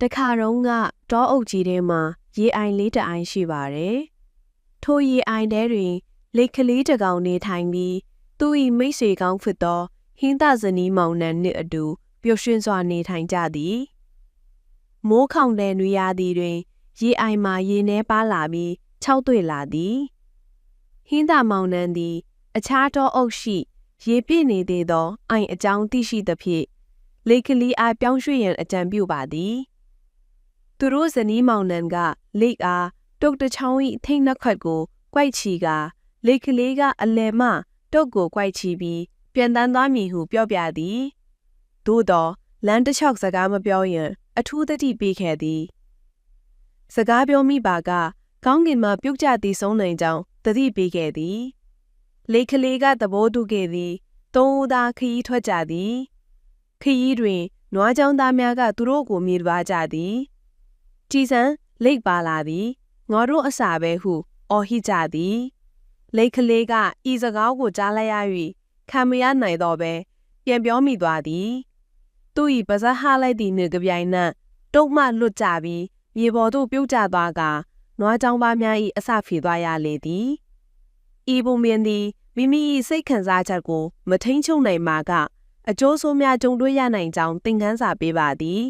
တခါတော့ကတောအုပ်ကြီးထဲမှာရေအိုင်လေးတစ်အိုင်ရှိပါတယ်။ထိုရေအိုင်ထဲတွင်လက်ကလေးတစ်ကောင်နေထိုင်ပြီးသူ၏မိတ်ဆွေကောင်းဖြစ်သောဟင်းသားဇနီးမောင်နှံနှင့်အတူပျော်ရွှင်စွာနေထိုင်ကြသည်။မိုးခေါင်တဲ့နွေရာသီတွင်ရေအိုင်မှာရေနှဲပါလာပြီးခြောက်သွေ့လာသည်။ဟင်းသားမောင်နှံသည်အခြားတောအုပ်ရှိရေပြည့်နေသေးသောအိုင်အကြောင်းသိရှိသဖြင့်လက်ကလေးအားပြောင်းရွှေ့ရန်အကြံပြုပါသည်။သူတို့ဇနီးမောင်နှံကလက်အားတုတ်တချောင်း၏ထိတ်နှက်ခွက်ကိုကြိုက်ချီကလက်ကလေးကအလယ်မှတုတ်ကိုကြိုက်ချီပြီးပြန်တန်းသွားမည်ဟုပြောပြသည်။သို့သောလမ်းတစ်လျှောက်စကားမပြောရန်အထူးသတိပေးခဲ့သည်။စကားပြောမိပါကကောင်းကင်မှပြုတ်ကျသည်ဆုံးနိုင်ကြောင်းသတိပေးခဲ့သည်။လက်ကလေးကသဘောတူခဲ့သည်။သုံးဦးသားခရီးထွက်ကြသည်။ခရီးတွင်နွားကျောင်းသားများကသူတို့ကိုမြည်ပါကြသည်။ကြည်စံလိတ်ပါလာသည်ငါတို့အစာပဲဟုအော်ဟစ်ကြသည်လက်ကလေးကဤစကားကိုကြားလိုက်ရ၍ခံမရနိုင်တော့ပဲပြန်ပြောမိသွားသည်သူ၏ပါးစပ်ဟလိုက်သည့်နှင့်ကြပြိုင်နက်တုတ်မှလွတ်ကြပြီးမြေပေါ်သို့ပြုတ်ကျသွားကနွားကျောင်းသားများ၏အစာဖြေသွားရလေသည်ဤပုံမြင်သည်မိမိ၏စိတ်ခံစားချက်ကိုမထိန်ချုပ်နိုင်မှာကအကျိုးဆိုးများကြုံတွေ့ရနိုင်ကြောင်းသင်ခန်းစာပေးပါသည်